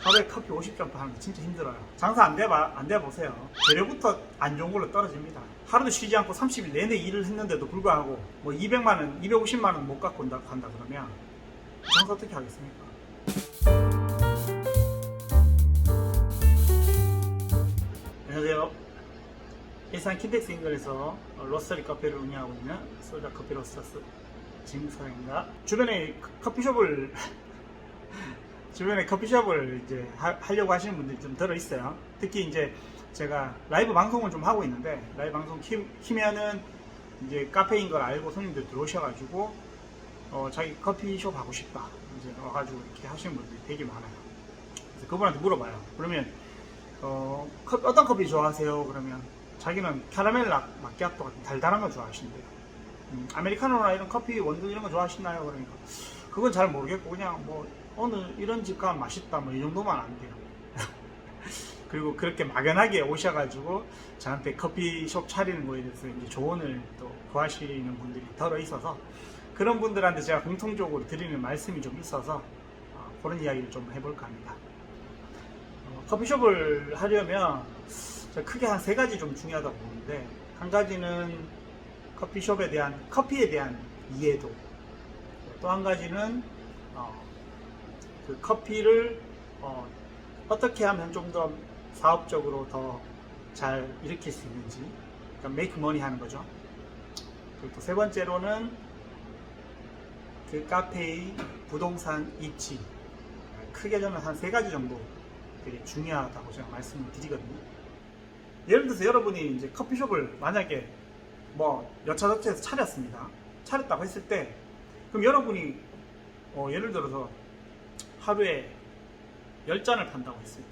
하루에 커피 50잔 하는 게 진짜 힘들어요. 장사 안 돼 보세요. 재료부터 안 좋은 걸로 떨어집니다. 하루도 쉬지 않고 30일 내내 일을 했는데도 불구하고 뭐 200만원, 250만원 못 갖고 간다 그러면 장사 어떻게 하겠습니까? 안녕하세요. 일산 킨텍스 인근에서 로스터리 카페를 운영하고 있는 솔자 커피 로스터스 진사입니다. 주변에 커피숍을 이제 하려고 하시는 분들이 좀 들어 있어요. 특히 이제 제가 라이브 방송을 좀 하고 있는데, 라이브 방송 키면은 이제 카페인 걸 알고 손님들 들어오셔가지고 자기 커피숍 하고 싶다 이제 와가지고 이렇게 하시는 분들이 되게 많아요. 그래서 그분한테 물어봐요. 그러면 어떤 커피 좋아하세요? 그러면 자기는 캐러멜 마키아토 같은 달달한 거 좋아하신대요. 아메리카노나 이런 커피 원두 이런 거 좋아하시나요? 그러니까 그건 잘 모르겠고 그냥 뭐 오늘 이런 집 가면 맛있다 뭐 이 정도만 안 돼요. 그리고 그렇게 막연하게 오셔가지고 저한테 커피숍 차리는 거에 대해서 이제 조언을 또 구하시는 분들이 덜어 있어서 그런 분들한테 제가 공통적으로 드리는 말씀이 좀 있어서 그런 이야기를 좀 해볼까 합니다. 커피숍을 하려면 크게 한 세 가지 좀 중요하다고 보는데, 한 가지는 커피에 대한 이해도, 또 한 가지는 그 커피를 어떻게 하면 좀 더 사업적으로 더 잘 일으킬 수 있는지, 그러니까 make money 하는 거죠. 그리고 또 세 번째로는 그 카페의 부동산 입지, 크게 저는 한 세 가지 정도 되게 중요하다고 제가 말씀을 드리거든요. 예를 들어서 여러분이 이제 커피숍을 만약에 뭐 여차저차해서 차렸다고 했을 때, 그럼 여러분이 예를 들어서 하루에 10잔을 판다고 했을 때,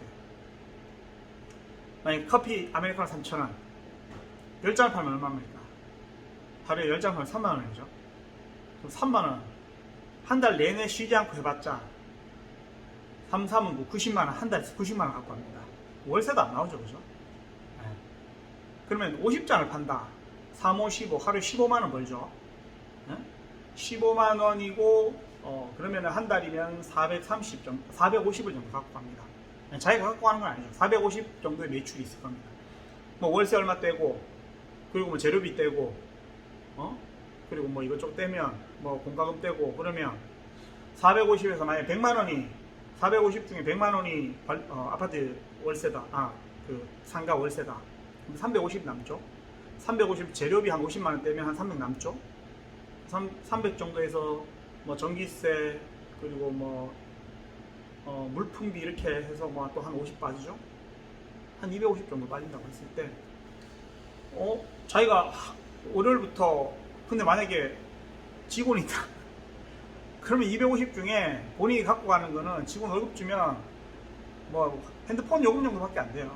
만약에 커피 아메리카노 3,000원 10잔을 팔면 얼마입니까? 하루에 10잔 팔면 3만원이죠. 그럼 3만원 한 달 내내 쉬지 않고 해봤자 3, 3은 90만원, 한 달에 90만원 갖고 갑니다. 월세도 안 나오죠, 그죠? 네. 그러면 50잔을 판다. 3, 5, 15, 하루에 15만원 벌죠. 네? 15만원이고, 그러면 한 달이면 450을 정도 갖고 갑니다. 자기가 갖고 가는 건 아니죠. 450 정도의 매출이 있을 겁니다. 뭐 월세 얼마 떼고, 그리고 뭐 재료비 떼고, 그리고 뭐 이것저것 떼면, 뭐 공과금 떼고, 그러면 450에서 만약에 100만원이, 450 중에 100만원이 아파트 월세다. 그 상가 월세다. 그럼 350 남죠. 350 재료비 한 50만원 떼면 한 300 남죠. 300 정도에서 뭐 전기세, 그리고 뭐 물품비 이렇게 해서 뭐 또 한 50 빠지죠. 한 250 정도 빠진다고 했을 때, 자기가 월요일부터, 근데 만약에 직원이 있다. 그러면 250 중에 본인이 갖고 가는 거는 직원 월급 주면 뭐 핸드폰 요금 정도밖에 안 돼요.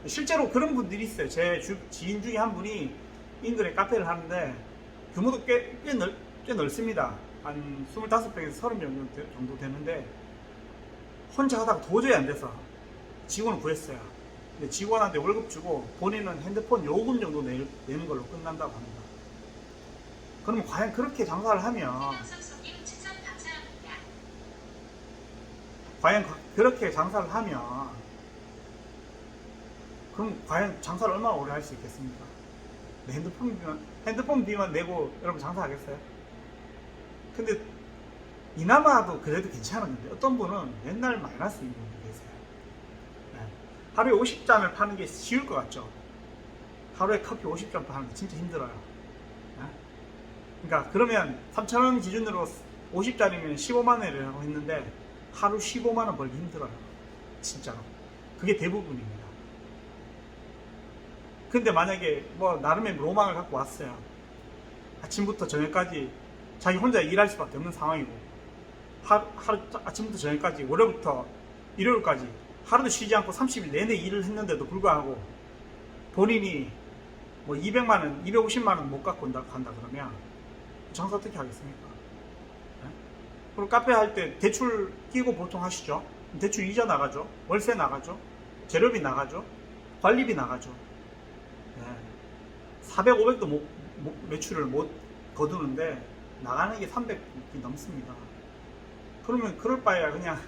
실제로 그런 분들이 있어요. 제 지인 중에 한 분이 인근에 카페를 하는데 규모도 꽤 넓습니다. 한 25평에서 30명 정도 되는데 혼자 하다가 도저히 안 돼서 직원을 구했어요. 근데 직원한테 월급 주고 본인은 핸드폰 요금 정도 내는 걸로 끝난다고 합니다. 그러면 과연 그렇게 장사를 하면, 그럼 과연 장사를 얼마나 오래 할 수 있겠습니까? 핸드폰 비만 내고 여러분 장사하겠어요? 근데 이나마도 그래도 괜찮았는데, 어떤 분은 맨날 마이너스 있는 분이 계세요. 네. 하루에 50잔을 파는 게 쉬울 것 같죠? 하루에 커피 50잔 파는 게 진짜 힘들어요. 네? 그러니까 그러면 3,000원 기준으로 50잔이면 15만원이라고 했는데 하루 15만원 벌기 힘들어요. 진짜로. 그게 대부분입니다. 근데 만약에 뭐 나름의 로망을 갖고 왔어요. 아침부터 저녁까지 자기 혼자 일할 수밖에 없는 상황이고, 아침부터 저녁까지, 월요일부터 일요일까지 하루도 쉬지 않고 30일 내내 일을 했는데도 불구하고 본인이 뭐 200만원, 250만원 못 갖고 간다 그러면 장사 어떻게 하겠습니까? 네? 그리고 카페 할 때 대출 끼고 보통 하시죠. 대출 이자 나가죠. 월세 나가죠. 재료비 나가죠. 관리비 나가죠. 네. 400, 500도 매출을 못 거두는데 나가는 게 300이 넘습니다. 그러면 그럴 바에야 그냥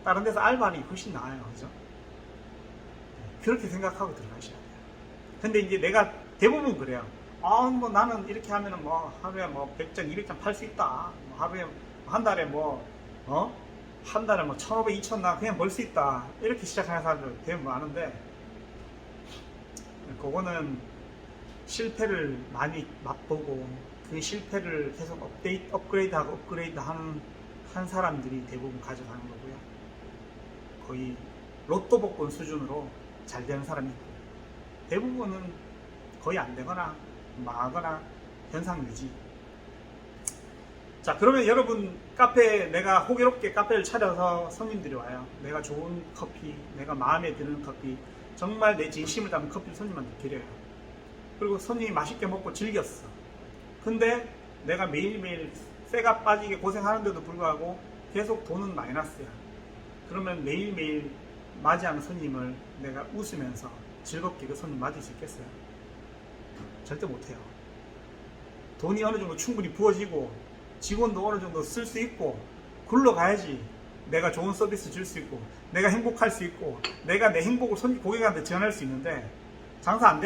다른 데서 알바하는 게 훨씬 나아요. 그죠? 그렇게 생각하고 들어가셔야 돼요. 근데 이제 내가 대부분 그래요. 뭐 나는 이렇게 하면은 뭐 하루에 뭐 100장, 200장 팔 수 있다. 뭐 하루에 한 달에 한 달에 뭐 1,500, 2,000 나 그냥 벌 수 있다. 이렇게 시작하는 사람들 대부분 많은데, 그거는 실패를 많이 맛보고 그 실패를 계속 업그레이드하고 하는 한 사람들이 대부분 가져가는 거고요. 거의 로또 복권 수준으로 잘 되는 사람이 있고, 대부분은 거의 안 되거나 망하거나 현상 유지. 자, 그러면 여러분 내가 호기롭게 카페를 차려서 손님들이 와요. 내가 좋은 커피, 내가 마음에 드는 커피, 정말 내 진심을 담은 커피를 손님한테 드려요. 그리고 손님이 맛있게 먹고 즐겼어. 근데 내가 매일매일 쇠가 빠지게 고생하는데도 불구하고 계속 돈은 마이너스야. 그러면 매일매일 맞이하는 손님을 내가 웃으면서 즐겁게 그 손님 맞을 수 있겠어요? 절대 못해요. 돈이 어느 정도 충분히 부어지고 직원도 어느 정도 쓸 수 있고 굴러가야지 내가 좋은 서비스 줄 수 있고 내가 행복할 수 있고 내가 내 행복을 고객한테 전할 수 있는데, 장사 안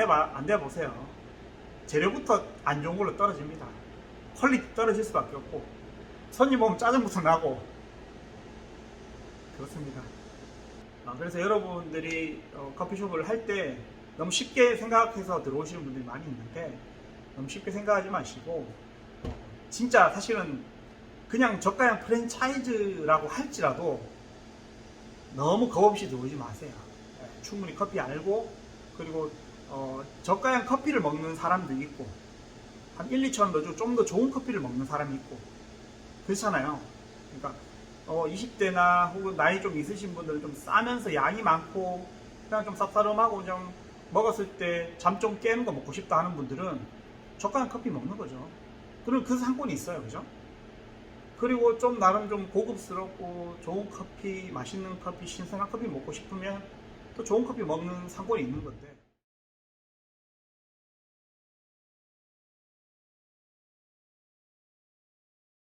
돼 보세요. 재료부터 안 좋은 걸로 떨어집니다. 퀄리티 떨어질 수밖에 없고 손님 오면 짜증부터 나고 그렇습니다. 그래서 여러분들이 커피숍을 할 때 너무 쉽게 생각해서 들어오시는 분들이 많이 있는데, 너무 쉽게 생각하지 마시고 진짜 사실은 그냥 저가형 프랜차이즈라고 할지라도 너무 겁없이 들어오지 마세요. 충분히 커피 알고, 그리고 저가형 커피를 먹는 사람도 있고 한 1, 2천 원 더 좀 더 좋은 커피를 먹는 사람이 있고 그렇잖아요. 그러니까 20대나 혹은 나이 좀 있으신 분들은 좀 싸면서 양이 많고 그냥 좀 쌉싸름하고 좀 먹었을 때 잠 좀 깨는 거 먹고 싶다 하는 분들은 저가형 커피 먹는 거죠. 그럼 그 상권이 있어요. 그죠? 그리고 좀 나름 좀 고급스럽고 좋은 커피, 맛있는 커피, 신선한 커피 먹고 싶으면 또 좋은 커피 먹는 상권이 있는 건데,